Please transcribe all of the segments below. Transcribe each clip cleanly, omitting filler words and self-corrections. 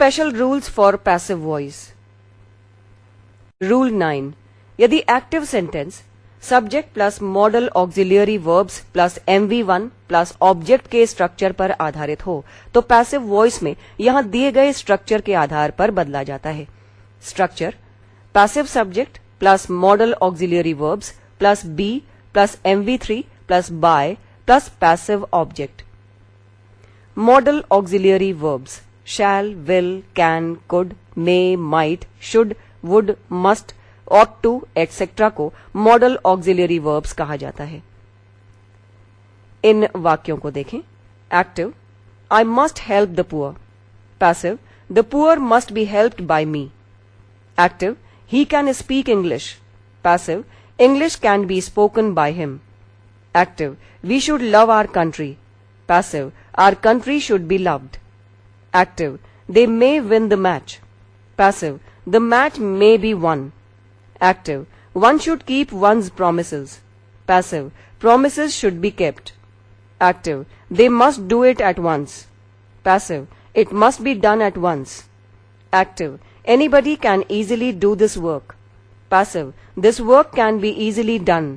special rules for passive voice. Rule 9. यदि active sentence subject plus modal auxiliary verbs plus MV1 plus object के structure पर आधारित हो तो पैसिव वॉइस में यहां दिए गए स्ट्रक्चर के आधार पर बदला जाता है. Structure passive subject plus modal auxiliary verbs plus be plus MV3 plus by plus passive object. Modal auxiliary verbs shall, will, can, could, may, might, should, would, must, ought to, etc. को modal auxiliary verbs कहा जाता है. इन वाक्यों को देखें. Active I must help the poor. Passive the poor must be helped by me. Active he can speak English. Passive English can be spoken by him. Active we should love our country. Passive our country should be loved. Active they may win the match. Passive the match may be won. Active one should keep one's promises. Passive promises should be kept. Active they must do it at once. Passive it must be done at once. Active anybody can easily do this work. Passive this work can be easily done.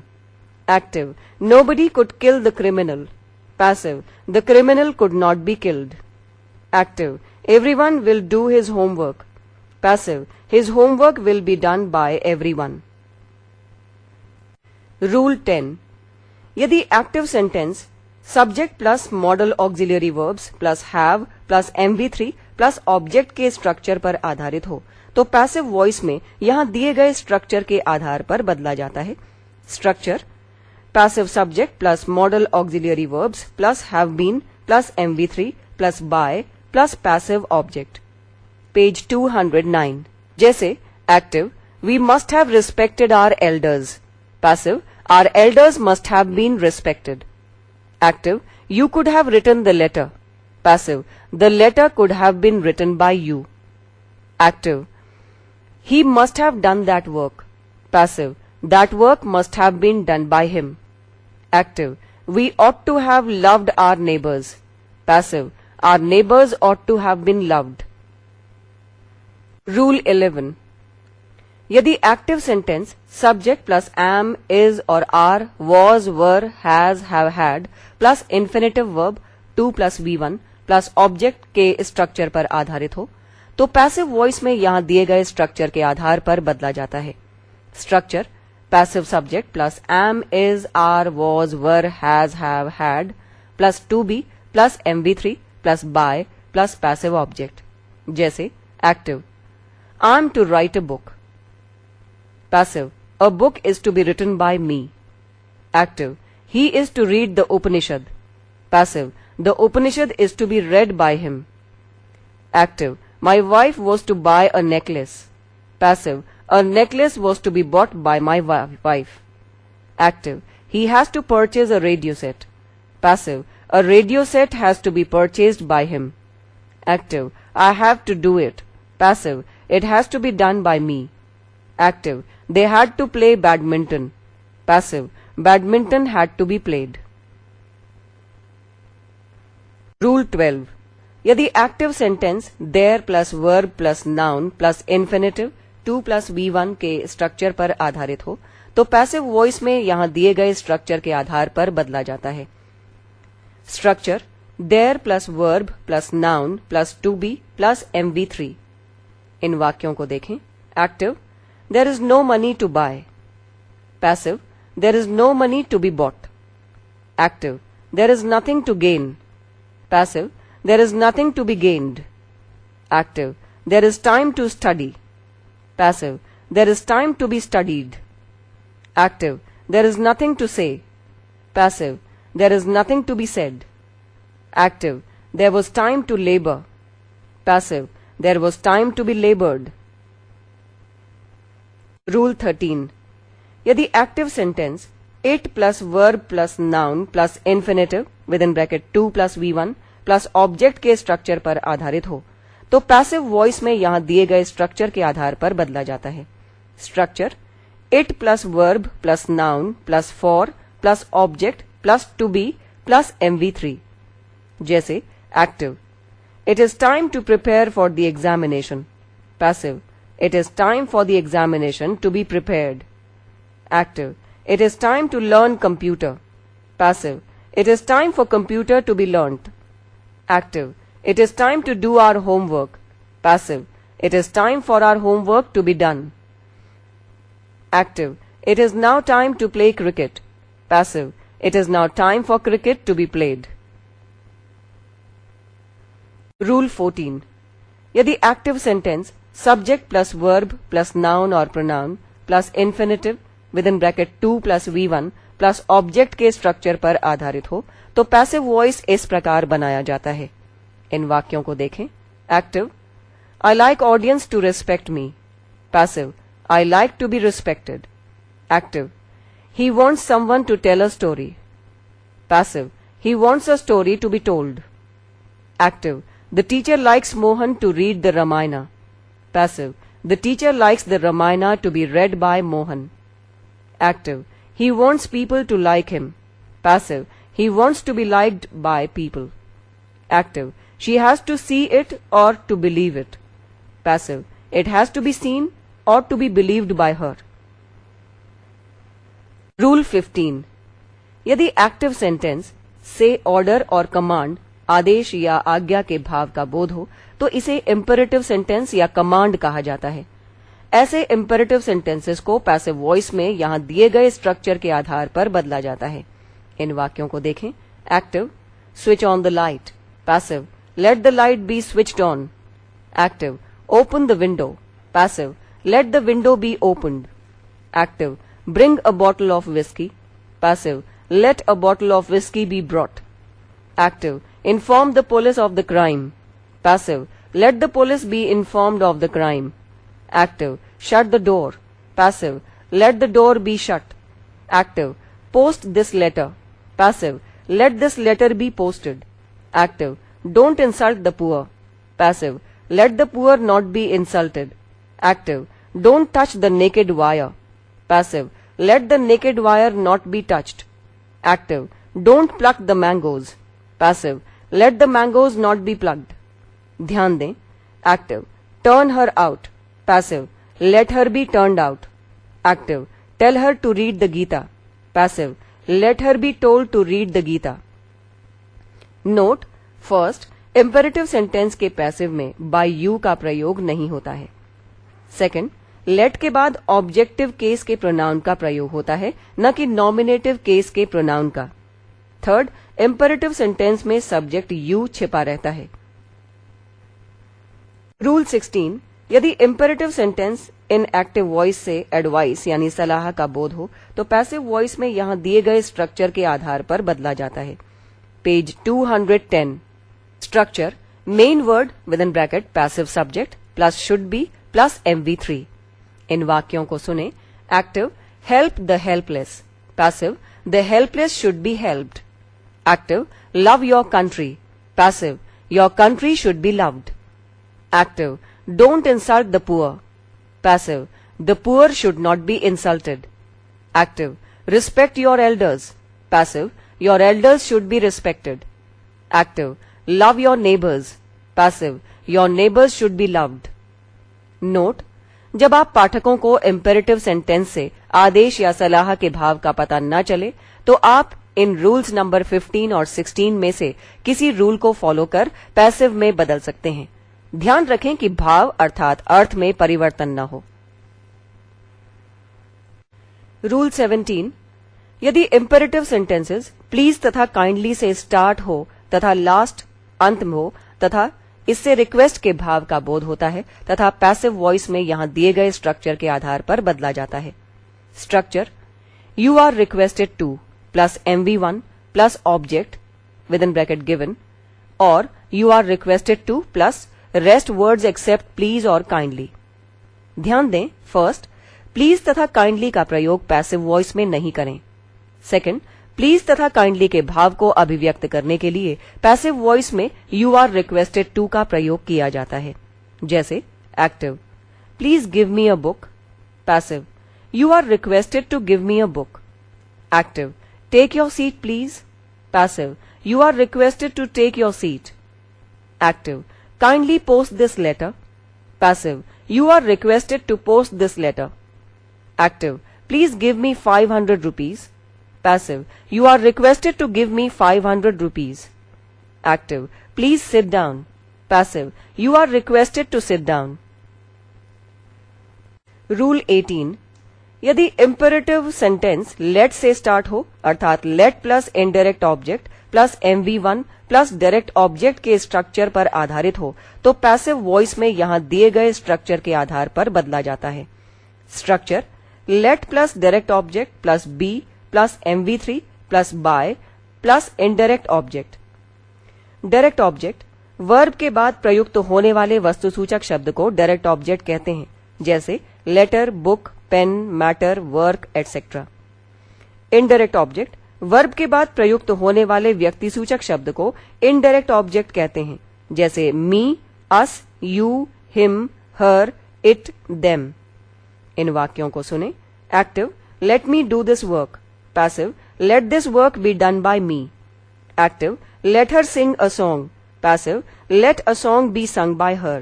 Active nobody could kill the criminal. Passive the criminal could not be killed. Active everyone will do his homework. Passive his homework will be done by everyone. Rule 10. यदि active sentence subject plus modal auxiliary verbs plus have plus MV3 plus object के structure पर आधारित हो तो passive voice में यहां दिए गए स्ट्रक्चर के आधार पर बदला जाता है. Structure passive subject plus modal auxiliary verbs plus have been plus MV3 plus by plus passive object. Page 209. जैसे active we must have respected our elders. Passive our elders must have been respected. Active you could have written the letter. Passive the letter could have been written by you. Active he must have done that work. Passive that work must have been done by him. Active we ought to have loved our neighbors. Passive our neighbors ought to have been loved. Rule 11. यदि active sentence subject plus am, is और are, was, were, has, have had plus infinitive verb 2 plus V1 plus object के structure पर आधारित हो तो passive voice में यहां दिए गए स्ट्रक्चर के आधार पर बदला जाता है. Structure passive subject plus am, is, are, was, were, has, have, had plus 2B plus MV3 plus by plus passive object. जैसे active I am to write a book. Passive a book is to be written by me. Active he is to read the Upanishad. Passive the Upanishad is to be read by him. Active my wife was to buy a necklace. Passive a necklace was to be bought by my wife. Active he has to purchase a radio set. Passive a radio set has to be purchased by him. Active I have to do it. Passive it has to be done by me. Active they had to play badminton. Passive badminton had to be played. Rule 12. यदि active sentence there plus verb plus noun plus infinitive 2 plus V1 के structure पर आधारित हो तो passive voice में यहां दिए गए स्ट्रक्चर के आधार पर बदला जाता है. Structure there plus verb plus noun plus 2B plus MV3. इन वाक्यों को देखें. Active there is no money to buy. Passive there is no money to be bought. Active there is nothing to gain. Passive there is nothing to be gained. Active there is time to study. Passive there is time to be studied. Active there is nothing to say. Passive there is nothing to B said. Active there was time to labour. Passive there was time to be labored. Rule 13. यदि active sentence it plus verb plus noun plus infinitive with in bracket 2 plus V1 plus object के structure पर आधारित हो तो passive voice में यहां दिए गए स्ट्रक्चर के आधार पर बदला जाता है. Structure it plus verb plus noun plus for plus object plus to be plus MV3. जैसे active It is time to prepare for the examination. Passive. It is time for the examination to be prepared. Active. It is time to learn computer. Passive. It is time for computer to be learnt. Active. It is time to do our homework. Passive. It is time for our homework to be done. Active. It is now time to play cricket. Passive. It is now time for cricket to be played. Rule 14. यदि active sentence subject plus verb plus noun or pronoun plus infinitive within bracket 2 plus V1 plus object के structure पर आधारित हो तो passive voice इस प्रकार बनाया जाता है. इन वाक्यों को देखें. Active. I like audience to respect me. Passive. I like to be respected. Active. He wants someone to tell a story. Passive. He wants a story to be told. Active. The teacher likes Mohan to read the Ramayana. Passive. The teacher likes the Ramayana to be read by Mohan. Active. He wants people to like him. Passive. He wants to be liked by people. Active. She has to see it or to believe it. Passive. It has to be seen or to be believed by her. Rule 15. यदि active sentence से order और command आदेश या आज्ञा के भाव का बोध हो तो इसे इंपेरेटिव सेंटेंस या कमांड कहा जाता है. ऐसे इंपेरेटिव सेंटेंसेस को पैसिव वॉइस में यहां दिए गए स्ट्रक्चर के आधार पर बदला जाता है. इन वाक्यों को देखें. Active. Switch on the light. Passive. Let the light be switched on. Active. Open the window. Passive. Let the window be opened. Active. Bring a bottle of whisky. Passive. Let a bottle of whisky be brought. Active. Inform the police of the crime. Passive. Let the police be informed of the crime. Active. Shut the door. Passive. Let the door be shut. Active. Post this letter. Passive. Let this letter be posted. Active. Don't insult the poor. Passive. Let the poor not be insulted. Active. Don't touch the naked wire. Passive. Let the naked wire not be touched. Active. Don't pluck the mangoes. Passive. Let the mangoes not be plucked. ध्यान दें. Active. Turn her out. Passive. Let her be turned out. Active. Tell her to read the Gita. Passive. Let her be told to read the Gita. Note. First, imperative sentence के passive में by you का प्रयोग नहीं होता है. Second, let के बाद objective case के प्रोनाउन का प्रयोग होता है न कि नॉमिनेटिव केस के प्रोनाउन का. थर्ड, इंपेरेटिव सेंटेंस में सब्जेक्ट यू छिपा रहता है. रूल 16. यदि imperative sentence in active voice से एडवाइस यानी सलाह का बोध हो तो पैसिव वॉइस में यहां दिए गए स्ट्रक्चर के आधार पर बदला जाता है. Page 210. Structure. Main word with in bracket passive subject plus should be plus MV3. इन वाक्यों को सुने. Active. Help the helpless. Passive. The helpless should be helped. Active. Love your country. Passive. Your country should be loved. Active. Don't insult the poor. Passive. The poor should not be insulted. Active. Respect your elders. Passive. Your elders should be respected. Active. Love your neighbors. Passive. Your neighbors should be loved. Note. जब आप पाठकों को imperative sentence से आदेश या सलाह के भाव का पता न चले तो आप इन रूल्स नंबर 15 और 16 में से किसी रूल को फॉलो कर पैसिव में बदल सकते हैं. ध्यान रखें कि भाव अर्थात अर्थ में परिवर्तन न हो. रूल 17. यदि इंपेरेटिव सेंटेंसेस प्लीज तथा काइंडली से स्टार्ट हो तथा लास्ट अंत में हो तथा इससे रिक्वेस्ट के भाव का बोध होता है तथा पैसिव वॉइस में यहां दिए गए स्ट्रक्चर के आधार पर बदला जाता है. Structure. You are requested to plus MV1 plus object within bracket given or you are requested to plus rest words except please or kindly. ध्यान दें. फर्स्ट, प्लीज तथा काइंडली का प्रयोग पैसिव वॉइस में नहीं करें. सेकंड, प्लीज तथा kindly के भाव को अभिव्यक्त करने के लिए पैसिव वॉइस में यू आर रिक्वेस्टेड टू का प्रयोग किया जाता है. जैसे active. Please give me a book. Passive. You are requested to give me a book. Active. Take your seat, please. Passive. You are requested to take your seat. Active. Kindly post this letter. Passive, you are requested to post this letter. Active, please give me 500 rupees. Passive, you are requested to give me 500 rupees. Active, please sit down. Passive, you are requested to sit down. Rule 18. यदि imperative sentence let से start हो, अर्थात let plus indirect object plus MV1 plus direct object के structure पर आधारित हो, तो passive voice में यहां दिए गए structure के आधार पर बदला जाता है. Structure let plus direct object plus be plus MV3 plus by plus indirect object. Direct object verb के बाद प्रयुक्त होने वाले वस्तुसूचक शब्द को डायरेक्ट ऑब्जेक्ट कहते हैं, जैसे letter, book, pen, matter, work etcetera. Indirect object verb के बाद प्रयुक्त होने वाले व्यक्तिसूचक शब्द को इनडायरेक्ट ऑब्जेक्ट कहते हैं, जैसे me, us, you, him, her, it, them. इन वाक्यों को सुने. Active, let me do this work. Passive, let this work be done by me. Active, let her sing a song. Passive, let a song be sung by her.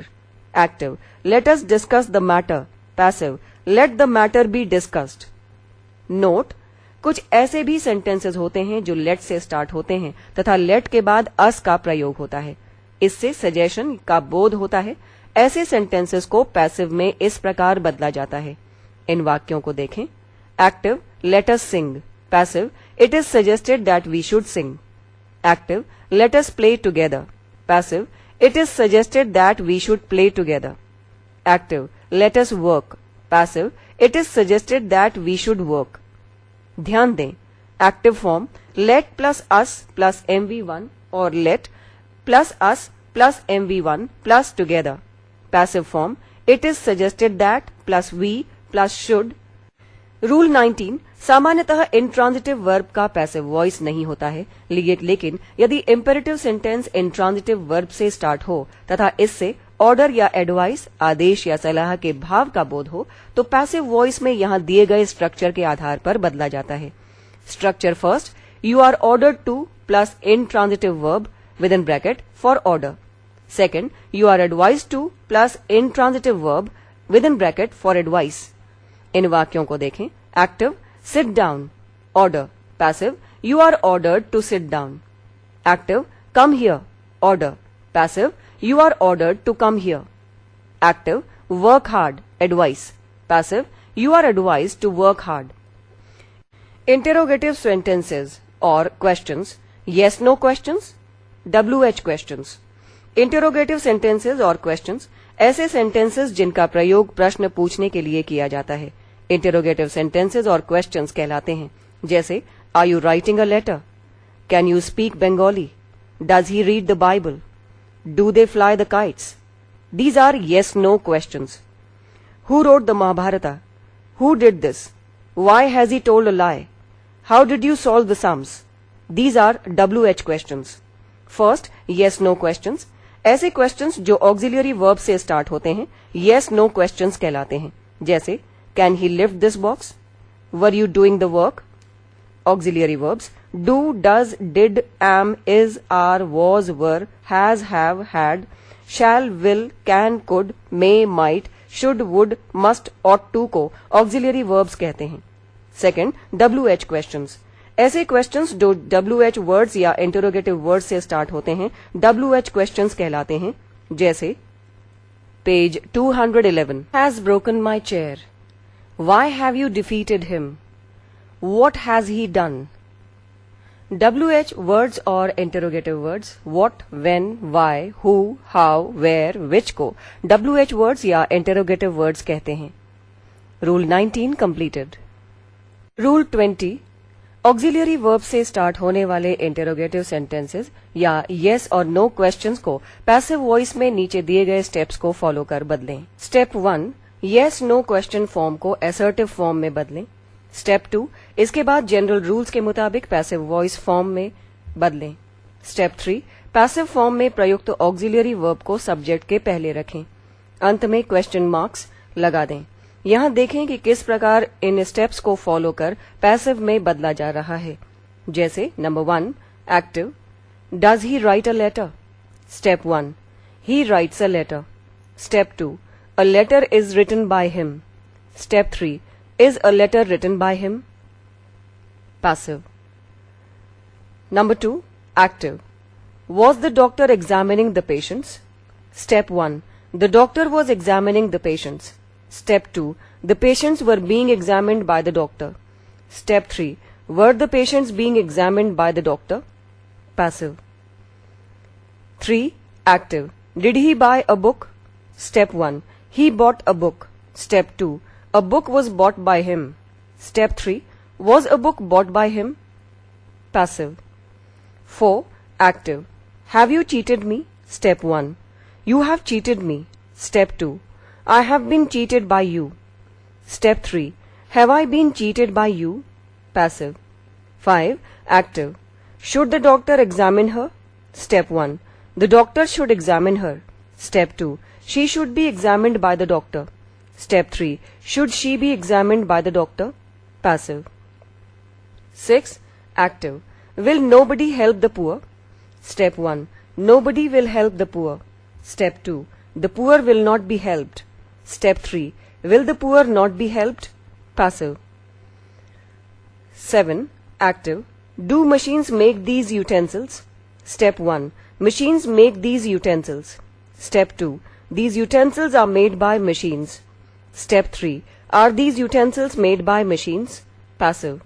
Active, let us discuss the matter. Passive, let the matter be discussed. Note, कुछ ऐसे भी sentences होते हैं जो let से start होते हैं तथा let के बाद us का प्रयोग होता है. इससे suggestion का बोध होता है. ऐसे sentences को passive में इस प्रकार बदला जाता है. इन वाक्यों को देखें. Active, let us sing. Passive, it is suggested that we should sing. Active, let us play together. Passive, it is suggested that we should play together. Active, let us work. Passive, it is suggested that we should work. ध्यान दें, active form let plus us plus MV1 और let plus us plus MV1 plus together. Passive form it is suggested that plus we plus should. Rule 19. सामान्यतः intransitive verb का passive voice नहीं होता है, लेकिन यदि इंपेरेटिव सेंटेंस इंट्रांजिटिव वर्ब से start हो तथा इससे ऑर्डर या एडवाइस, आदेश या सलाह के भाव का बोध हो, तो पैसिव वॉइस में यहां दिए गए स्ट्रक्चर के आधार पर बदला जाता है. Structure first, you are ordered to plus intransitive verb with in bracket for order. Second, you are advise to plus intransitive verb with in bracket for advice. इन वाक्यों को देखें. Active, sit down. Order. Passive, you are ordered to sit down. Active, come here. Order. Passive, you are ordered to come here. Active, work hard. Advice. Passive, you are advised to work hard. Interrogative sentences or questions. Yes, no questions. WH questions. Interrogative sentences or questions ऐसे sentences जिनका प्रयोग प्रश्न पूछने के लिए किया जाता है. इंटेरोगेटिव सेंटेंसेज और क्वेश्चंस कहलाते हैं, जैसे are you writing a letter, can you speak Bengali, does he read the Bible, do they fly the kites. These are yes no questions. Who wrote the Mahabharata, who did this, why has he told a lie, how did you solve the sums. These are WH questions. First, yes no questions ऐसे questions जो auxiliary verb से start होते हैं yes no questions कहलाते हैं, जैसे Can he lift this box? Were you doing the work? Auxiliary verbs do, does, did, am, is, are, was, were, has, have, had, shall, will, can, could, may, might, should, would, must, ought to को auxiliary verbs कहते हैं. Second, WH questions ऐसे questions जो WH words या interrogative words से start होते हैं WH questions कहलाते हैं, जैसे page 211 has broken my chair. Why have you defeated him? What has he done? WH words और interrogative words what, when, why, who, how, where, which को WH words या interrogative words कहते हैं. Rule 19 completed. Rule 20. Auxiliary verb से start होने वाले interrogative sentences या yes और no questions को passive voice में नीचे दिए गए steps को follow कर बदलें. Step 1. yes no question form को assertive फॉर्म में बदलें. स्टेप 2, इसके बाद जनरल रूल्स के मुताबिक पैसिव वॉइस फॉर्म में बदलें. स्टेप 3, पैसिव फॉर्म में प्रयुक्त ऑक्सिलियरी वर्ब को सब्जेक्ट के पहले रखें. अंत में क्वेश्चन मार्क्स लगा दें. यहां देखें कि किस प्रकार इन स्टेप्स को फॉलो कर पैसिव में बदला जा रहा है, जैसे number 1 active, does he write a letter. Step 1, He writes a letter. Step 2. A letter is written by him. Step 3. Is a letter written by him? Passive. Number 2. Active. Was the doctor examining the patients? Step 1. The doctor was examining the patients. Step 2. The patients were being examined by the doctor. Step 3. Were the patients being examined by the doctor? Passive. 3. Active. Did he buy a book? Step 1. He bought a book. Step 2. A book was bought by him. Step 3. Was a book bought by him? Passive. 4. Active. Have you cheated me? Step 1. You have cheated me. Step 2. I have been cheated by you. Step 3. Have I been cheated by you? Passive. 5. Active. Should the doctor examine her? Step 1. The doctor should examine her. Step 2. She should be examined by the doctor. Step 3. Should she be examined by the doctor? Passive. 6. Active. Will nobody help the poor? Step 1. Nobody will help the poor. Step 2. The poor will not be helped. Step 3. Will the poor not be helped? Passive. 7. Active. Do machines make these utensils? Step 1. Machines make these utensils. Step 2. These utensils are made by machines. Step 3. Are these utensils made by machines? Passive.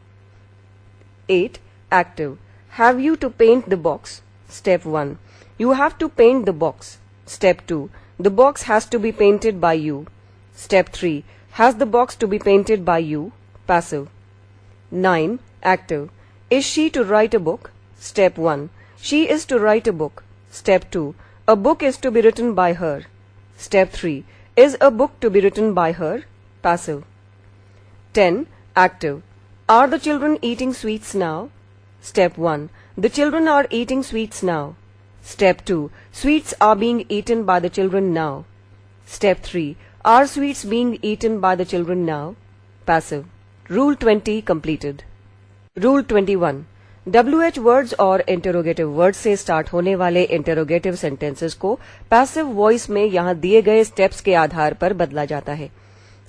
8. Active. Have you to paint the box? Step 1. You have to paint the box. Step 2. The box has to be painted by you. Step 3. Has the box to be painted by you? Passive. 9. Active. Is she to write a book? Step 1. She is to write a book. Step 2. A book is to be written by her. Step 3. Is a book to be written by her? Passive. 10. Active. Are the children eating sweets now? Step 1. The children are eating sweets now. Step 2. Sweets are being eaten by the children now. Step 3. Are sweets being eaten by the children now? Passive. Rule 20 completed. Rule 21. WH words और interrogative words से start होने वाले interrogative sentences को passive voice में यहाँ दिए गए steps के आधार पर बदला जाता है.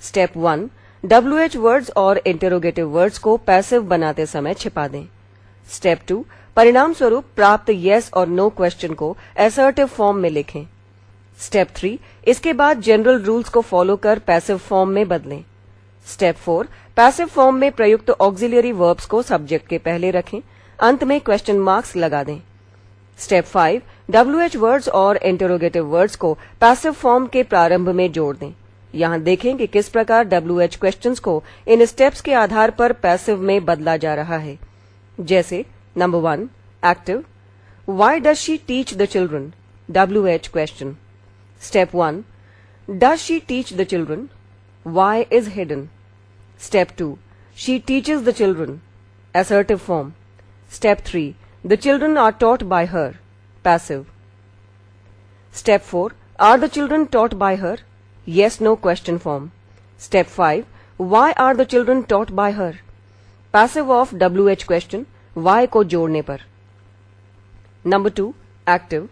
स्टेप 1. WH वर्ड्स और इंटेरोगेटिव वर्ड्स को पैसिव बनाते समय छिपा दें. स्टेप 2. परिणाम स्वरूप प्राप्त येस और नो क्वेश्चन को असर्टिव फॉर्म में लिखें. स्टेप 3. इसके बाद जनरल रूल्स को फॉलो कर पैसिव फॉर्म में बदलें. स्टेप 4. पैसिव फॉर्म में प्रयुक्त ऑक्सिलियरी वर्ब्स को सब्जेक्ट के पहले रखें. अंत में क्वेश्चन मार्क्स लगा दें. स्टेप 5. WH वर्ड्स और इंटेरोगेटिव वर्ड्स को पैसिव फॉर्म के प्रारंभ में जोड़ दें. यहाँ देखें कि किस प्रकार WH क्वेश्चंस को इन स्टेप्स के आधार पर पैसिव में बदला जा रहा है. जैसे number 1. Active. Why does she teach the children? WH question. Step 1. Does she teach the children? Why is hidden. Step 2. She teaches the children. Assertive form. Step 3. The children are taught by her. Passive. Step 4. Are the children taught by her? Yes, no question form. Step 5. Why are the children taught by her? Passive of WH question. Why को जोड़ने पर. Number 2. Active.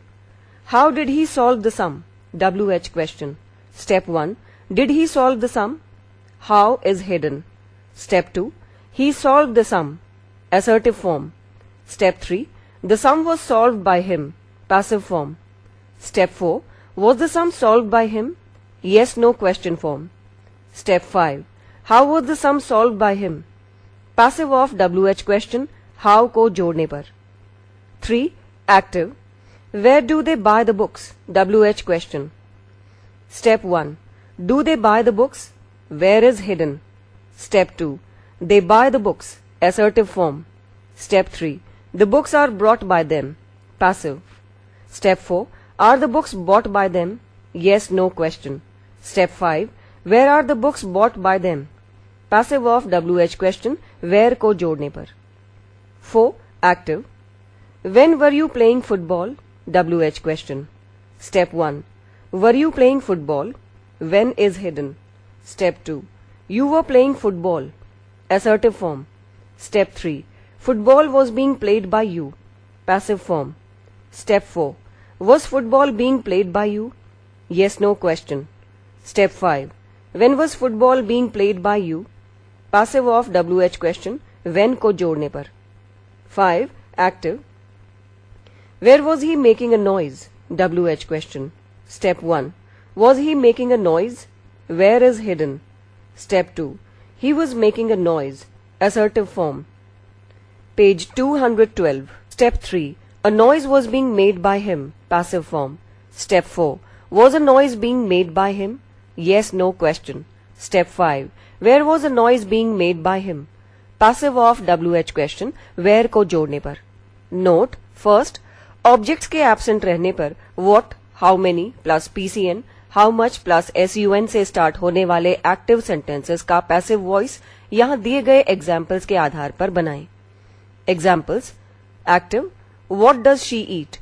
How did he solve the sum? WH question. Step 1. Did he solve the sum? How is hidden. Step 2. He solved the sum. Assertive form. Step 3. The sum was solved by him. Passive form. Step 4. Was the sum solved by him? Yes, no question form. Step 5. How was the sum solved by him? Passive of WH question. How को जोड़ने पर. 3. Active. Where do they buy the books? WH question. Step 1. Do they buy the books? Where is hidden. Step 2. They buy the books. Assertive form. Step 3. The books are brought by them. Passive. Step 4. Are the books bought by them? Yes, no question. Step 5. Where are the books bought by them? Passive of WH question. Where को जोड़ने पर. 4. Active. When were you playing football? WH question. Step 1. Were you playing football? When is hidden. Step 2. You were playing football. Assertive form. Step 3. Football was being played by you. Passive form. Step 4. Was football being played by you? Yes, no question. Step 5. When was football being played by you? Passive of WH question, when को जोड़ने पर. 5. Active. Where was he making a noise? WH question. Step 1. Was he making a noise? Where is hidden. Step 2. He was making a noise. Assertive form. Page 212. Step 3. A noise was being made by him. Passive form. Step 4. Was a noise being made by him? Yes, no question. Step 5. Where was a noise being made by him? Passive of WH question, where को जोड़ने पर. Note, first, objects के absent रहने पर what, how many plus PCN, how much plus SUN से start होने वाले active sentences का passive voice यहाँ दिए गए examples के आधार पर बनाएं. Examples. Active. What does she eat?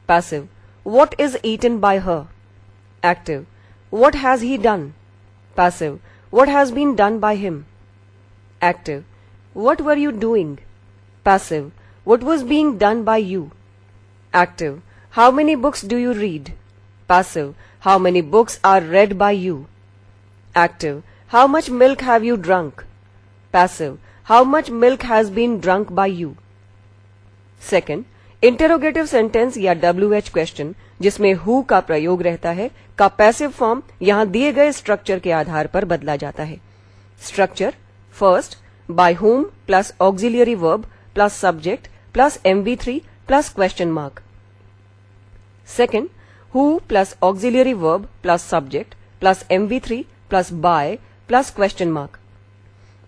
Passive. What is eaten by her? Active. What has he done? Passive. What has been done by him? Active. What were you doing? Passive. What was being done by you? Active. How many books do you read? Passive. How many books are read by you? Active. How much milk have you drunk? Passive. How much milk has been drunk by you? Second, interrogative sentence या WH question जिसमें who का प्रयोग रहता है का passive form यहां दिए गए स्ट्रक्चर के आधार पर बदला जाता है. स्ट्रक्चर. फर्स्ट, बाय हुम plus auxiliary verb plus subject plus MV3 plus question mark. Second, who plus auxiliary verb plus subject plus MV3 plus by plus question mark.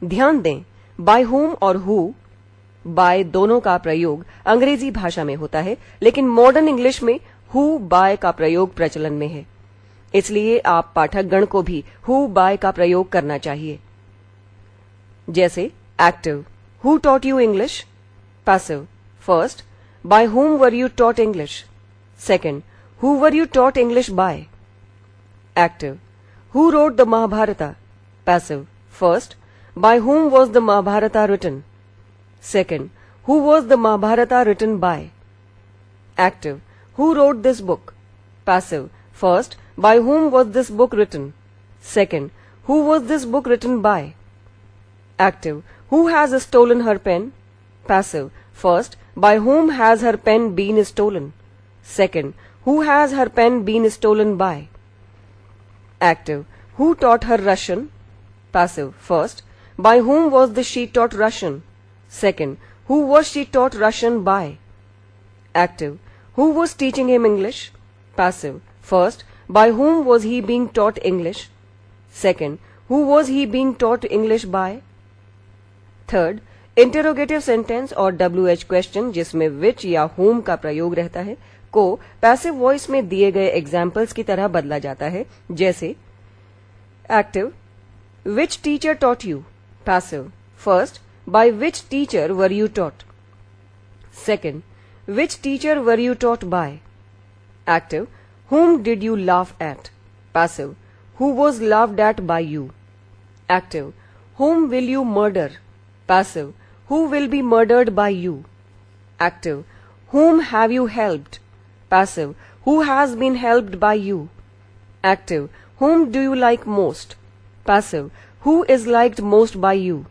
ध्यान दें, बाय हुम और हु बाय दोनों का प्रयोग अंग्रेजी भाषा में होता है, लेकिन मॉडर्न इंग्लिश में हु बाय का प्रयोग प्रचलन में है. इसलिए आप पाठकगण को भी हु बाय का प्रयोग करना चाहिए. जैसे active, who taught you English. Passive. First, by whom were you taught English. Second, who were you taught English by. Active, who wrote the Mahabharata. Passive. First, by whom was the Mahabharata written. Second, who was the Mahabharata written by? Active, who wrote this book? Passive. First, by whom was this book written? Second, who was this book written by? Active, who has stolen her pen? Passive. First, by whom has her pen been stolen? Second, who has her pen been stolen by? Active, who taught her Russian? Passive. First, by whom was she taught Russian? Second, who was she taught Russian by? Active, who was teaching him English? Passive. First, by whom was he being taught English? Second, who was he being taught English by? Third, interrogative sentence और WH question जिसमें which या whom का प्रयोग रहता है को passive voice में दिए गए एग्जाम्पल्स की तरह बदला जाता है. जैसे active, which teacher taught you? Passive. First, by which teacher were you taught? Second, which teacher were you taught by? Active, whom did you laugh at? Passive, who was laughed at by you? Active, whom will you murder? Passive, who will be murdered by you? Active, whom have you helped? Passive, who has been helped by you? Active, whom do you like most? Passive, who is liked most by you?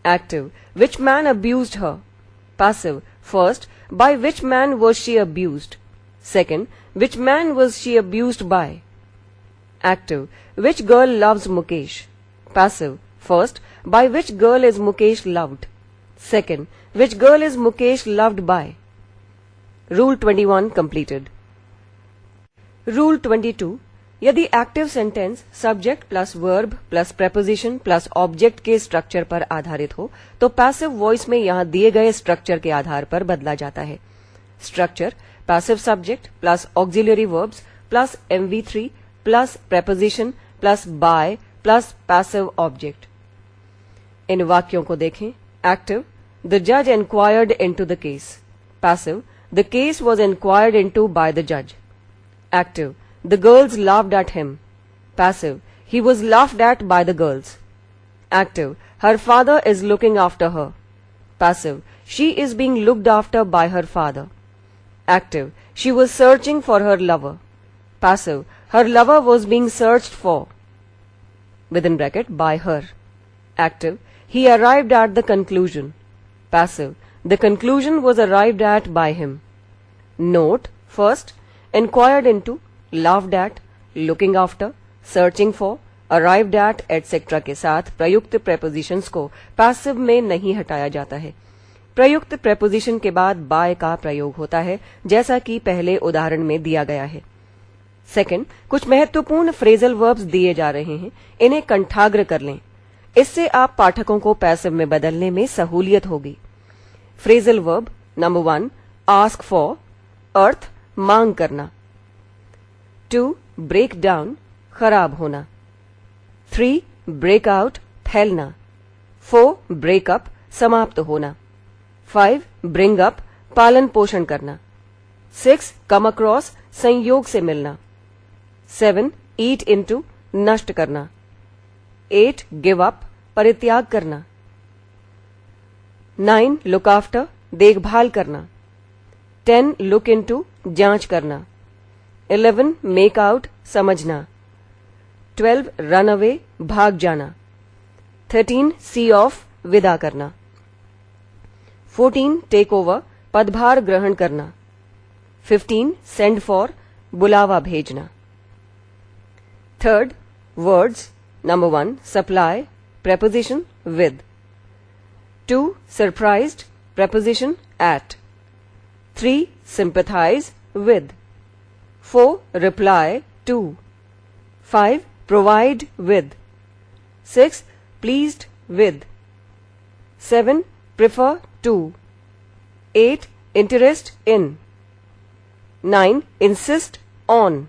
Active, which man abused her? Passive. First, by which man was she abused? Second, which man was she abused by? Active, which girl loves Mukesh? Passive. First, by which girl is Mukesh loved? Second, which girl is Mukesh loved by? Rule 21 completed. Rule 22. यदि active sentence subject plus verb plus preposition plus object के structure पर आधारित हो तो passive voice में यहां दिए गए स्ट्रक्चर के आधार पर बदला जाता है. Structure passive subject plus auxiliary verbs plus MV3 plus preposition plus by plus passive object. इन वाक्यों को देखें. एक्टिव, द जज inquired into the case. Passive, the case was inquired into by the जज. Active, the girls laughed at him. Passive, he was laughed at by the girls. Active, her father is looking after her. Passive, she is being looked after by her father. Active. She was searching for her lover. Passive. Her lover was being searched for. Within bracket, by her. Active. He arrived at the conclusion. Passive. The conclusion was arrived at by him. Note. First, inquired into, laughed at, looking after, searching for, arrived at, etc. के साथ प्रयुक्त prepositions को passive में नहीं हटाया जाता है. प्रयुक्त preposition के बाद by का प्रयोग होता है, जैसा कि पहले उदाहरण में दिया गया है. सेकंड, कुछ महत्वपूर्ण फ्रेजल वर्ब्स दिए जा रहे हैं, इन्हें कंठाग्र कर लें. इससे आप पाठकों को पैसिव में बदलने में सहूलियत होगी. Phrasal verb number 1, ask for, अर्थ मांग करना. 2, ब्रेक डाउन, खराब होना. 3, ब्रेक आउट, फैलना. 4, ब्रेकअप, समाप्त होना. 5, ब्रिंग अप, पालन पोषण करना. 6, कम अक्रॉस, संयोग से मिलना. 7, ईट इनटू, नष्ट करना. 8, गिव अप, परित्याग करना. 9, लुक आफ्टर, देखभाल करना. 10, लुक इनटू, जांच करना. 11, मेक आउट, समझना. 12, रन अवे, भाग जाना. 13, सी ऑफ, विदा करना. 14, टेक ओवर, पदभार ग्रहण करना. 15, सेंड फॉर, बुलावा भेजना. Third, words number 1, supply, preposition with. 2, surprised, preposition at. 3, sympathize with. 4, reply to. 5, provide with. 6, pleased with. 7, prefer to. 8, interest in. 9, insist on.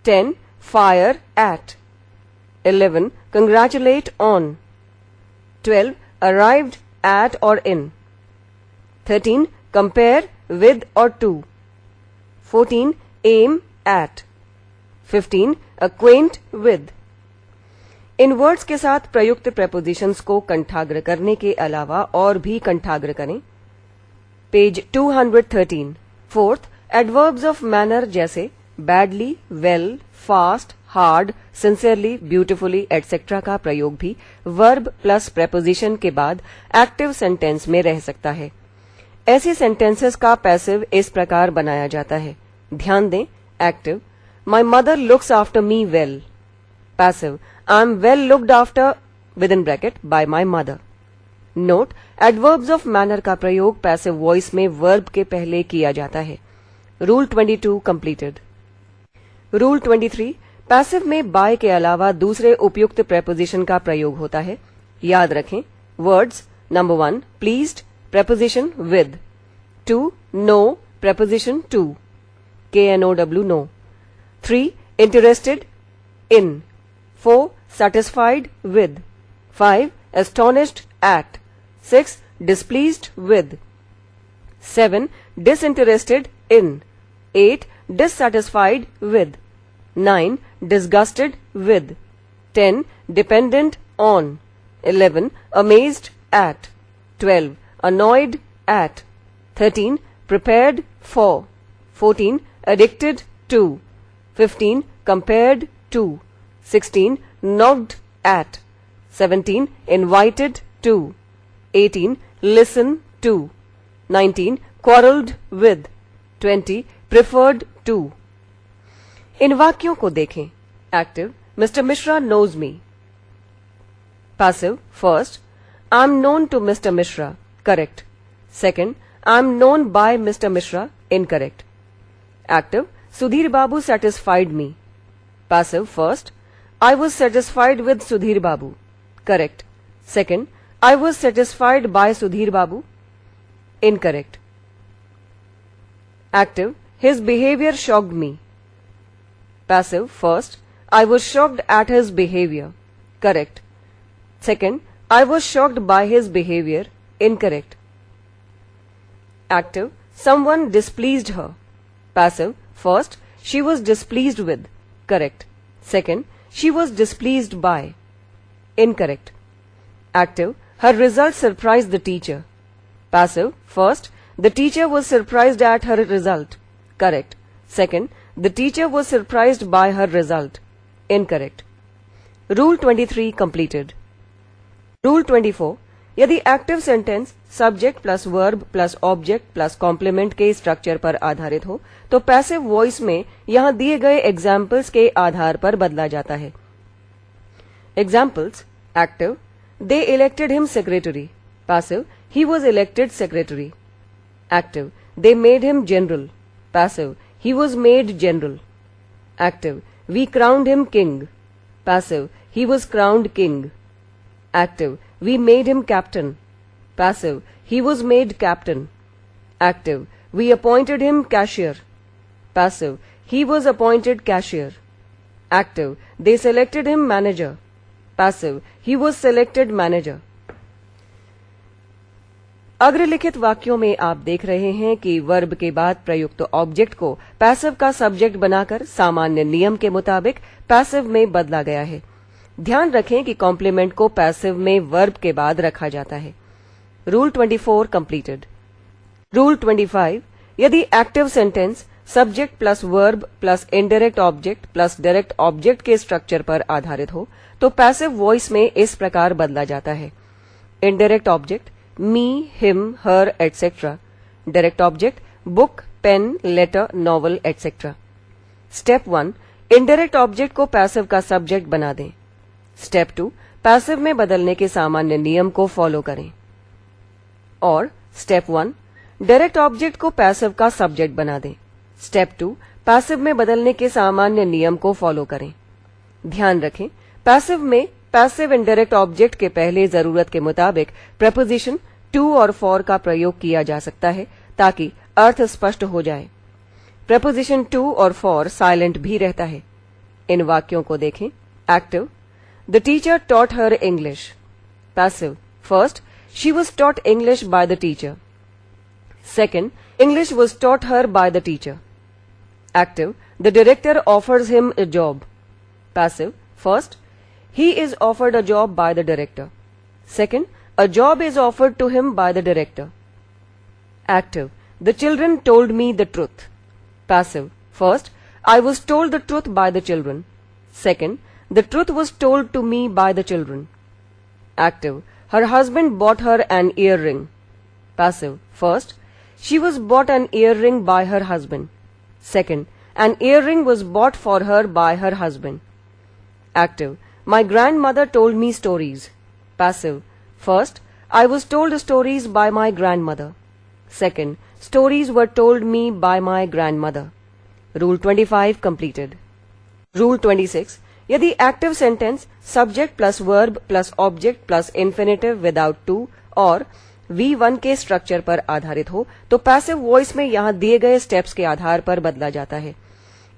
10, fire at. 11, congratulate on. 12, arrived at or in. 13, compare with or to. 14, aim at. 15, acquaint with. In words के साथ प्रयुक्त prepositions को कंठाग्र करने के अलावा और भी कंठाग्र करें. Page 213. Fourth, adverbs of manner जैसे badly, well, fast, hard, sincerely, beautifully, etc. का प्रयोग भी वर्ब प्लस preposition के बाद एक्टिव सेंटेंस में रह सकता है. ऐसे सेंटेंसेस का पैसिव इस प्रकार बनाया जाता है. ध्यान दें. Active, my mother looks after me well. Passive, I am well looked after with in bracket bye my mother. Note, adverbs of manner का प्रयोग पैसिव वॉइस में वर्ब के पहले किया जाता है. Rule 22 completed. रूल 23, पैसिव में बाय के अलावा दूसरे उपयुक्त preposition का प्रयोग होता है. याद रखें. Words number 1, pleased, preposition with. 2, no, preposition to. KNOW, no. 3, interested in. 4, satisfied with. 5, astonished at. 6, displeased with. 7, disinterested in. 8, dissatisfied with. 9, disgusted with. 10, dependent on. 11, amazed at. 12, annoyed at. 13, prepared for. 14, addicted to. 15, compared to. 16, knocked at. 17, invited to. 18, listen to. 19, quarreled with. 20, preferred to. इन वाक्यों को देखें. Active, mister Mishra knows me. Passive, first, I am known to mister Mishra. Correct. Second, I am known by mister Mishra. Incorrect. Active, Sudhir Babu satisfied me. Passive, first, I was satisfied with Sudhir Babu. Correct. Second, I was satisfied by Sudhir Babu. Incorrect. Active, his behaviour shocked me. Passive, first, I was shocked at his behavior. Correct. Second, I was shocked by his behavior. Incorrect. Active, someone displeased her. Passive, first, she was displeased with. Correct. Second, she was displeased by. Incorrect. Active, her results surprised the teacher. Passive, first, the teacher was surprised at her result. Correct. Second, the teacher was surprised by her result. Incorrect. Rule 23 completed. Rule 24. यदि active sentence subject plus verb plus object plus complement के structure पर आधारित हो तो passive voice में यहां दिए गए एग्जाम्पल्स के आधार पर बदला जाता है. Examples. Active, they elected him secretary. Passive, he was elected secretary. Active, they made him general. Passive, he was made general. Active, we crowned him king. Passive, he was crowned king. Active, we made him captain. Passive, he was made captain. Active, we appointed him cashier. Passive, he was appointed cashier. Active, they selected him manager. Passive, he was selected manager. अग्रलिखित वाक्यों में आप देख रहे हैं कि verb के बाद प्रयुक्त ऑब्जेक्ट को पैसिव का सब्जेक्ट बनाकर सामान्य नियम के मुताबिक पैसिव में बदला गया है. ध्यान रखें कि कॉम्प्लीमेंट को पैसिव में वर्ब के बाद रखा जाता है. Rule 24 completed. रूल 25. यदि active sentence subject plus verb plus indirect object plus direct object के स्ट्रक्चर पर आधारित हो तो पैसिव वॉइस में इस प्रकार बदला जाता है. Indirect object me, him, her, etc. Direct object book, pen, letter, novel, etc. Step 1. Indirect object को पैसिव का सब्जेक्ट बना दें. Step 2. पैसिव में बदलने के सामान्य नियम को फॉलो करें. और Step 1. डायरेक्ट ऑब्जेक्ट को पैसिव का सब्जेक्ट बना दें. Step 2. पैसिव में बदलने के सामान्य नियम को फॉलो करें. ध्यान रखें, पैसिव में पैसिव इनडायरेक्ट ऑब्जेक्ट के पहले जरूरत के मुताबिक प्रपोजिशन टू और फॉर का प्रयोग किया जा सकता है ताकि अर्थ स्पष्ट हो जाए. प्रपोजिशन टू और फॉर साइलेंट भी रहता है. इन वाक्यों को देखें. Active, the teacher taught her English. Passive, first, she was taught English by the teacher. Second, English was taught her by the teacher. Active, the director offers him a job. Passive, first, he is offered a job by the director. Second, a job is offered to him by the director. Active, the children told me the truth. Passive, first, I was told the truth by the children. Second, the truth was told to me by the children. Active, her husband bought her an earring. Passive, first, she was bought an earring by her husband. Second, an earring was bought for her by her husband. Active, my grandmother told me stories. Passive, first, I was told stories by my grandmother. Second, stories were told me by my grandmother. Rule 25 completed. Rule 26. यदि active sentence subject plus verb plus object plus infinitive without to और V1 के structure पर आधारित हो तो passive voice में यहां दिए गए स्टेप्स के आधार पर बदला जाता है.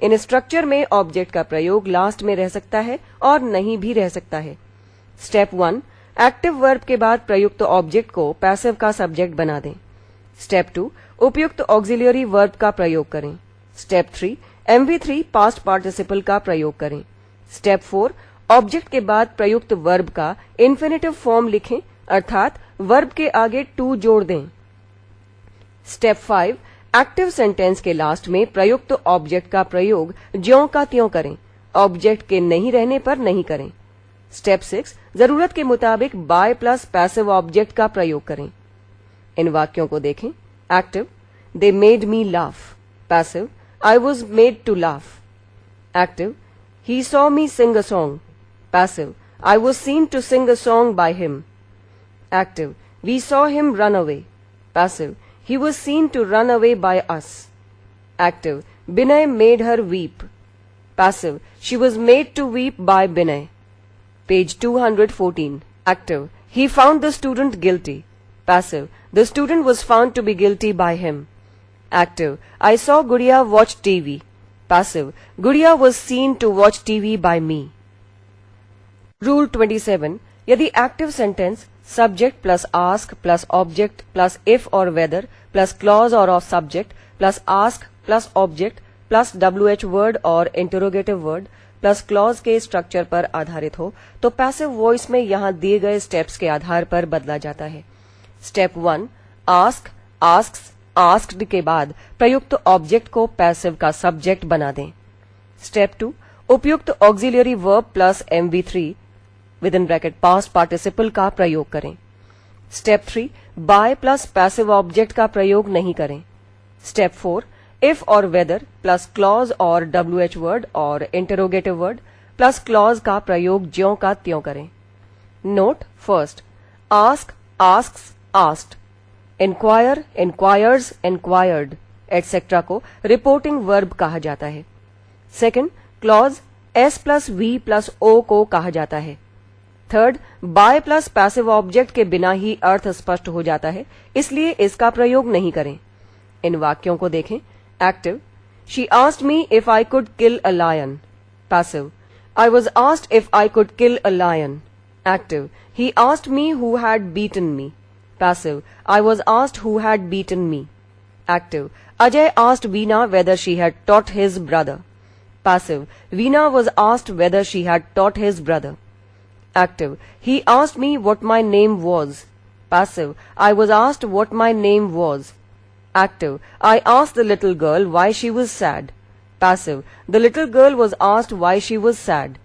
इन स्ट्रक्चर में ऑब्जेक्ट का प्रयोग लास्ट में रह सकता है और नहीं भी रह सकता है. स्टेप 1. एक्टिव वर्ब के बाद प्रयुक्त ऑब्जेक्ट को पैसिव का सब्जेक्ट बना दें. स्टेप 2. उपयुक्त ऑक्सिलियरी वर्ब का प्रयोग करें. स्टेप 3. MV3 पास्ट पार्टिसिपल का प्रयोग करें. स्टेप 4. ऑब्जेक्ट के बाद प्रयुक्त वर्ब का इन्फिनेटिव फॉर्म लिखें अर्थात वर्ब के आगे टू जोड़ दें. स्टेप 5. एक्टिव सेंटेंस के लास्ट में प्रयुक्त ऑब्जेक्ट का प्रयोग ज्यों का त्यों करें, ऑब्जेक्ट के नहीं रहने पर नहीं करें. स्टेप 6. जरूरत के मुताबिक बाय प्लस पैसिव ऑब्जेक्ट का प्रयोग करें. इन वाक्यों को देखें. Active, they made me laugh. Passive, I was made to laugh. Active, he saw me sing a song. Passive, I was seen to sing a song by him. Active, we saw him run away. Passive, he was seen to run away by us. Active, Binay made her weep. Passive, she was made to weep by Binay. Page 214. Active, he found the student guilty. Passive, the student was found to be guilty by him. Active, I saw Gudiya watch TV. Passive, Gudiya was seen to watch TV by me. Rule 27. यदि active sentence subject plus ask plus object plus if और whether plus clause और of subject plus ask plus object plus WH word और interrogative word plus clause के structure पर आधारित हो तो passive voice में यहां दिए गए स्टेप्स के आधार पर बदला जाता है. स्टेप 1. आस्क, आस्क्स, आस्क्ड के बाद प्रयुक्त ऑब्जेक्ट को पैसिव का सब्जेक्ट बना दें। स्टेप 2, उपयुक्त auxiliary verb plus MV3 with in bracket past participle का प्रयोग करें। Step 3, by plus passive object का प्रयोग नहीं करें। स्टेप 4, इफ और वेदर प्लस क्लॉज और WH वर्ड और इंटरोगेटिव वर्ड प्लस क्लॉज का प्रयोग ज्यों का त्यों करें। Note first, ask, asks, asked, inquire, inquires, inquired etcetera को रिपोर्टिंग वर्ब कहा जाता है। Second, clause S plus V plus O को कहा जाता है। Third, by plus passive object के बिना ही अर्थ स्पष्ट हो जाता है, इसलिए इसका प्रयोग नहीं करें। इन वाक्यों को देखें। Active, she asked me if I could kill a lion. Passive, I was asked if I could kill a lion. Active, he asked me who had beaten me. Passive, I was asked who had beaten me. Active, Ajay asked Veena whether she had taught his brother. Passive, Veena was asked whether she had taught his brother. Active, he asked me what my name was. Passive, I was asked what my name was. Active, I asked the little girl why she was sad. Passive, the little girl was asked why she was sad.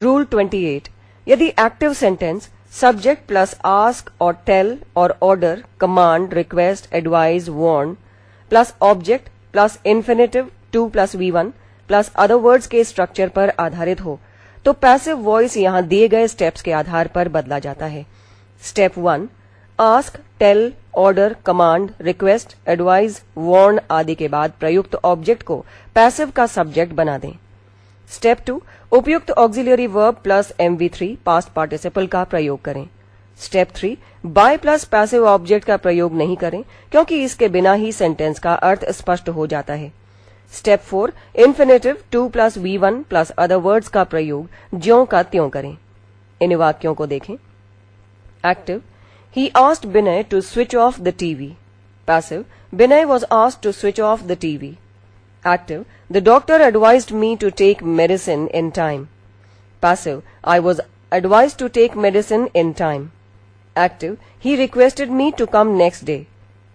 Rule 28. यदि active sentence subject plus ask और tell और order, command, request, advise, warn plus object plus infinitive 2 plus V1 plus other words के structure पर आधारित हो तो passive voice यहां दिए गए स्टेप्स के आधार पर बदला जाता है। Step 1, ask, tell, order, command, request, advise, warn आदि के बाद प्रयुक्त ऑब्जेक्ट को पैसिव का सब्जेक्ट बना दें। स्टेप 2, उपयुक्त auxiliary verb plus MV3 past participle का प्रयोग करें। Step 3, by plus passive object का प्रयोग नहीं करें क्योंकि इसके बिना ही सेंटेंस का अर्थ स्पष्ट हो जाता है। Step 4, infinitive 2 plus V1 plus other words का प्रयोग ज्यों का त्यों करें। इन वाक्यों को देखें। Active, he asked Binay to switch off the TV. Passive, Binay was asked to switch off the TV. Active, the doctor advised me to take medicine in time. Passive, I was advised to take medicine in time. Active, he requested me to come next day.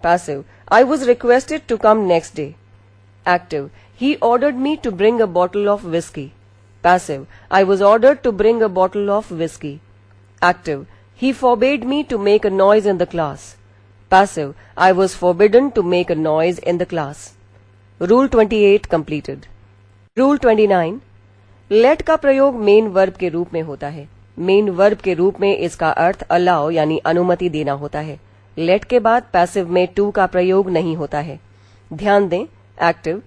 Passive, I was requested to come next day. Active, he ordered me to bring a bottle of whiskey. Passive, I was ordered to bring a bottle of whiskey. Active, he forbade me to make a noise in the class. Passive, I was forbidden to make a noise in the class. Rule 28 completed. Rule 29, let का प्रयोग main verb के रूप में होता है। Main verb के रूप में इसका अर्थ अलाउ यानी अनुमति देना होता है। लेट के बाद पैसिव में टू का प्रयोग नहीं होता है। ध्यान दें। Active,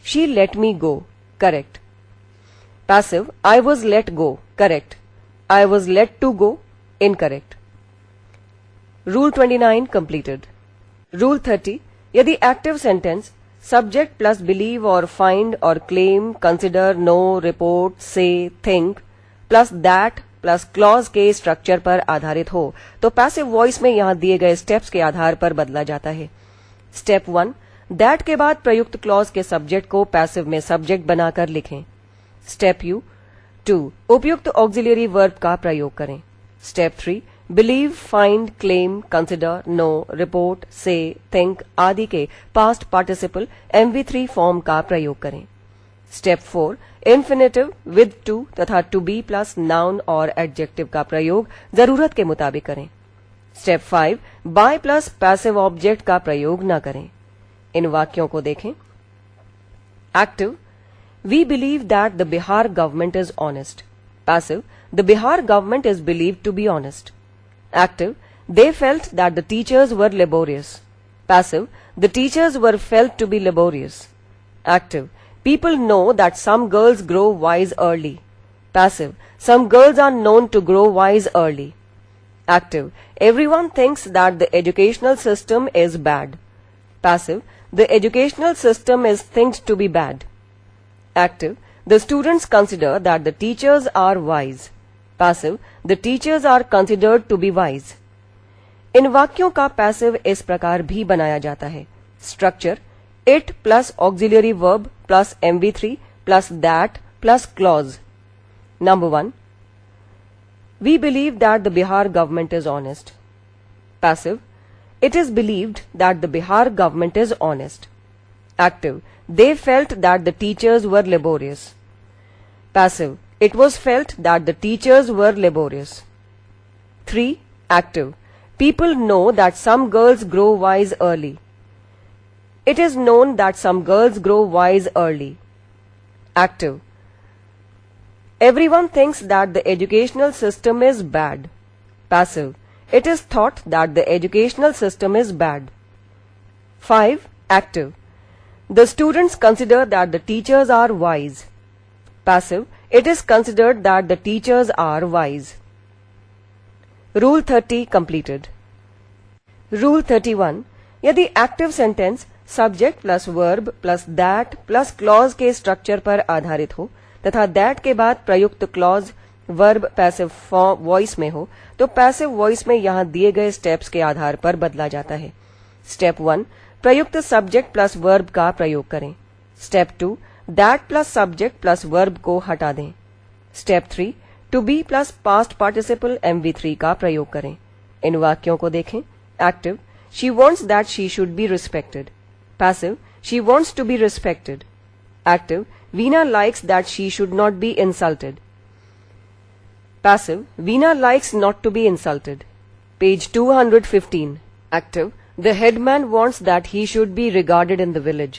she let me go, correct. Passive, I was let go, correct. I was let to go, incorrect. Rule 29 completed. Rule 30, यदि active sentence subject plus believe और फाइंड और claim, consider, know, report, say, think plus that plus clause के structure पर आधारित हो तो passive voice में यहां दिए गए स्टेप्स के आधार पर बदला जाता है। स्टेप 1, दैट के बाद प्रयुक्त क्लॉज के सब्जेक्ट को पैसिव में सब्जेक्ट बनाकर लिखें। स्टेप 2, उपयुक्त ऑक्सिलियरी वर्ब का प्रयोग करें। Step 3, believe, find, claim, consider, know, report, say, think आदि के पास्ट पार्टिसिपल MV3 फॉर्म का प्रयोग करें। स्टेप 4, इन्फिनेटिव विद टू तथा टू बी प्लस नाउन और एडजेक्टिव का प्रयोग जरूरत के मुताबिक करें। Step 5, by plus passive object का प्रयोग न करें। इन वाक्यों को देखें। Active, we believe that the Bihar government is honest. Passive, the Bihar government is believed to be honest. Active, they felt that the teachers were laborious. Passive, the teachers were felt to be laborious. Active, people know that some girls grow wise early. Passive, some girls are known to grow wise early. Active, everyone thinks that the educational system is bad. Passive, the educational system is thinked to be bad. Active, the students consider that the teachers are wise. Passive, the teachers are considered to be wise. इन वाक्यों का passive इस प्रकार भी बनाया जाता है। Structure, it plus auxiliary verb plus MV3 plus that plus clause. Number 1, we believe that the Bihar government is honest. Passive, It is believed that the Bihar government is honest. Active. They felt that the teachers were laborious. Passive. It was felt that the teachers were laborious. 3. Active. People know that some girls grow wise early. It is known that some girls grow wise early. Active. Everyone thinks that the educational system is bad. Passive. It is thought that the educational system is bad. 5. Active. The students consider that the teachers are wise. Passive. It is considered that the teachers are wise. Rule 30 completed. Rule 31. यदि active sentence subject plus verb plus that plus clause के structure पर आधारित हो तथा that के बाद प्रयुक्त clause verb passive voice में हो तो पैसिव वॉइस में यहाँ दिए गए स्टेप्स के आधार पर बदला जाता है. स्टेप 1. प्रयुक्त सब्जेक्ट प्लस वर्ब का प्रयोग करें. Step 2. That plus subject plus verb को हटा दें. Step 3. To be plus past participle MV3 का प्रयोग करें. इन वाक्यों को देखें. Active. She wants that she should be respected. Passive. She wants to be respected. Active. Veena likes that she should not be insulted. Passive. Veena likes not to be insulted. Page 215. Active. The headman wants that he should be regarded in the village.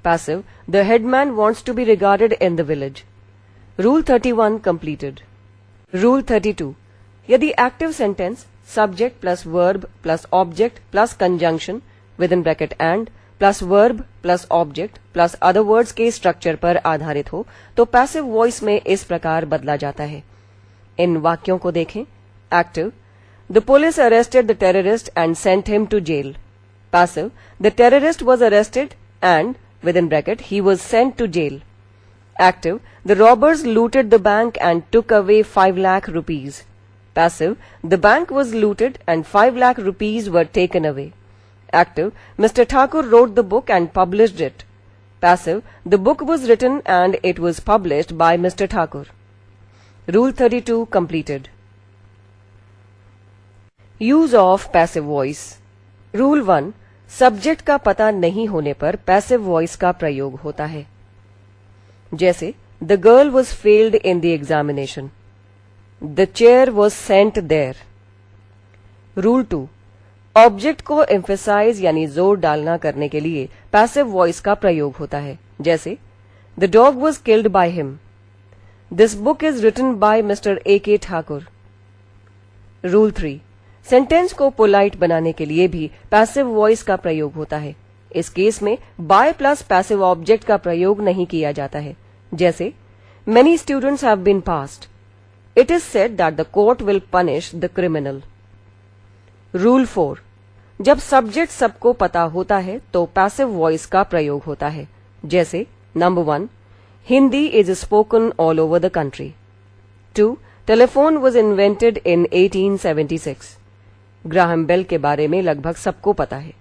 Passive. The headman wants to be regarded in the village. Rule 31 completed. Rule 32. यदि active sentence subject plus verb plus object plus conjunction within bracket and plus verb plus object plus other words के structure पर आधारित हो तो passive voice में इस प्रकार बदला जाता है. इन वाक्यों को देखें. Active. The police arrested the terrorist and sent him to jail. Passive. The terrorist was arrested and with in bracket he was sent to jail. Active. The robbers looted the bank and took away 5 lakh rupees. Passive. The bank was looted and 5 lakh rupees were taken away. Active. Mister Thakur wrote the book and published it. Passive. The book was written and it was published by mister Thakur. Rule 32 completed. Use of passive voice. Rule 1. Subject का पता नहीं होने पर passive voice का प्रयोग होता है. जैसे The girl was failed in the examination. The chair was sent there. Rule 2. Object को emphasize यानी जोर डालना करने के लिए पैसिव वॉइस का प्रयोग होता है. जैसे The dog was killed by him. This book is written by Mr. A.K. Thakur. Rule 3. Sentence को पोलाइट बनाने के लिए भी पैसिव वॉइस का प्रयोग होता है. इस केस में बाय प्लस पैसिव ऑब्जेक्ट का प्रयोग नहीं किया जाता है. जैसे Many students have been passed. It is said that the court will punish the criminal. Rule 4. जब सब्जेक्ट सबको पता होता है तो पैसिव वॉइस का प्रयोग होता है. जैसे number 1. Hindi is spoken all over the country. 2. Telephone was invented in 1876. Graham Bell के बारे में लगभग सबको पता है.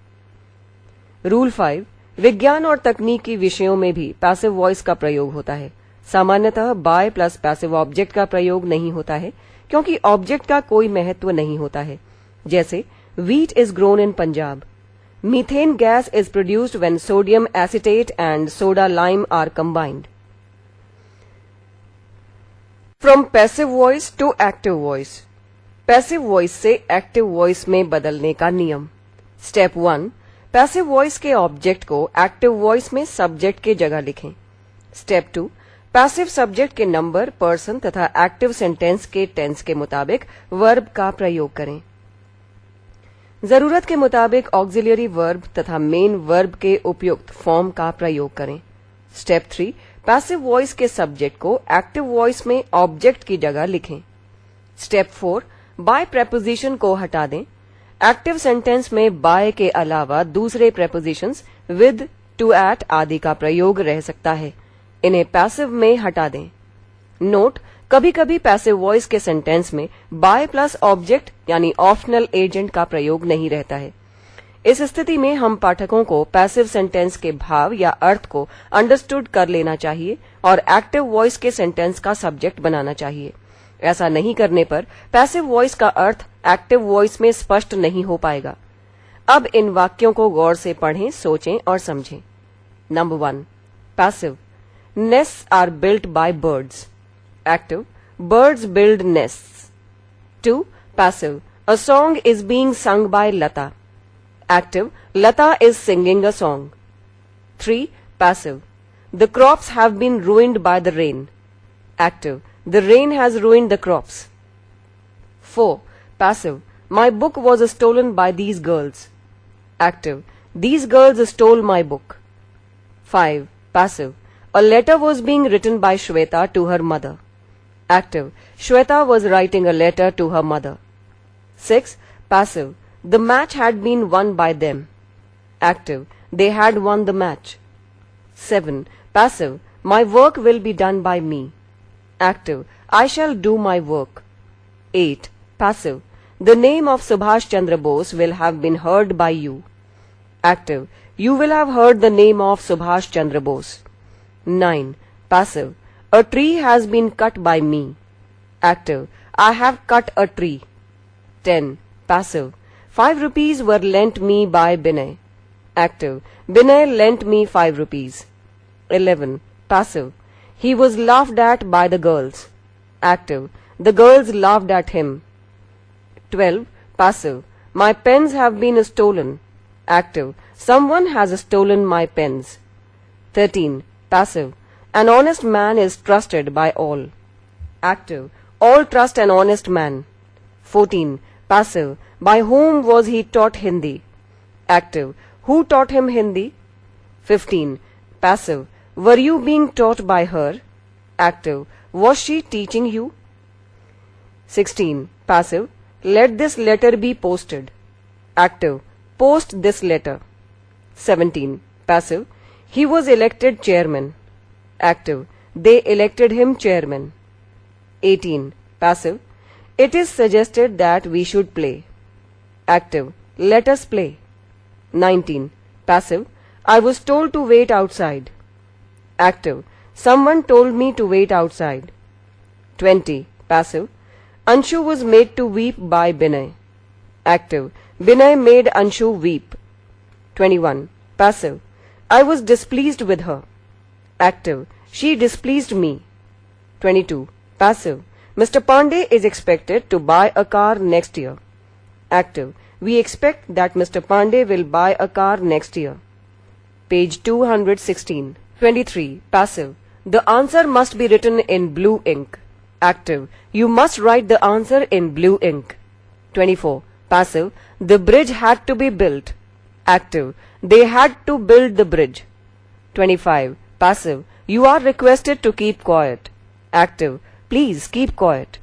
रूल 5. विज्ञान और तकनीकी विषयों में भी पैसिव वॉइस का प्रयोग होता है. सामान्यतः बाय प्लस पैसिव ऑब्जेक्ट का प्रयोग नहीं होता है क्योंकि ऑब्जेक्ट का कोई महत्व नहीं होता है. जैसे Wheat is grown in Punjab. Methane gas is produced when sodium acetate and soda lime are combined. From passive voice to active voice. Passive voice से एक्टिव वॉइस में बदलने का नियम. स्टेप 1. पैसिव वॉइस के ऑब्जेक्ट को active voice में subject के जगह लिखें. स्टेप 2. पैसिव सब्जेक्ट के नंबर, पर्सन तथा एक्टिव सेंटेंस के टेंस के मुताबिक वर्ब का प्रयोग करें. जरूरत के मुताबिक ऑक्सिलियरी वर्ब तथा मेन वर्ब के उपयुक्त फॉर्म का प्रयोग करें. स्टेप 3. पैसिव वॉइस के सब्जेक्ट को एक्टिव वॉइस में ऑब्जेक्ट की जगह लिखें. स्टेप 4. बाय प्रेपोजिशन को हटा दें. एक्टिव सेंटेंस में बाय के अलावा दूसरे प्रेपोजिशंस विद, टू, एट आदि का प्रयोग रह सकता है. इन्हें पैसिव में हटा दें. नोट: कभी कभी पैसिव वॉइस के सेंटेंस में बाय प्लस ऑब्जेक्ट यानी ऑप्शनल एजेंट का प्रयोग नहीं रहता है. इस स्थिति में हम पाठकों को पैसिव सेंटेंस के भाव या अर्थ को अंडरस्टूड कर लेना चाहिए और एक्टिव वॉइस के सेंटेंस का सब्जेक्ट बनाना चाहिए. ऐसा नहीं करने पर पैसिव वॉइस का अर्थ एक्टिव वॉइस में स्पष्ट नहीं हो पाएगा. अब इन वाक्यों को गौर से पढ़ें, सोचें और समझें। Number 1, passive, nests are built by birds. Active, birds build nests. 2, passive, a song is being sung by Lata. Active, Lata is singing a song. 3, passive, the crops have been ruined by the rain. Active, the rain has ruined the crops. 4, passive, my book was stolen by these girls. Active, these girls stole my book. 5, passive, a letter was being written by Shweta to her mother. Active, Shweta was writing a letter to her mother. 6, passive, the match had been won by them. Active, they had won the match. 7, passive, my work will be done by me. Active, I shall do my work. 8, passive, the name of Subhash Chandra Bose will have been heard by you. Active, you will have heard the name of Subhash Chandra Bose. 9, passive, a tree has been cut by me. Active, I have cut a tree. 10, passive, 5 rupees were lent me by Binay. Active, Binay lent me 5 rupees. 11, passive, he was laughed at by the girls. Active, the girls laughed at him. 12, passive, my pens have been stolen. Active, someone has stolen my pens. 13, passive, an honest man is trusted by all. Active, all trust an honest man. 14, passive, by whom was he taught Hindi? Active, who taught him Hindi? 15, passive, were you being taught by her? Active, was she teaching you? 16, passive, let this letter be posted. Active, post this letter. 17, passive, he was elected chairman. Active, they elected him chairman. 18, passive, it is suggested that we should play. Active, let us play. 19, passive, I was told to wait outside. Active, someone told me to wait outside. 20, passive, Anshu was made to weep by Binay. Active, Binay made Anshu weep. 21, passive, I was displeased with her. Active, she displeased me. 22, passive, Mr. Pandey is expected to buy a car next year. Active, we expect that Mr. Pandey will buy a car next year. Page 216. 23, passive, the answer must be written in blue ink. Active, you must write the answer in blue ink. 24, passive, the bridge had to be built. Active, they had to build the bridge. 25, passive, you are requested to keep quiet. Active, please keep quiet.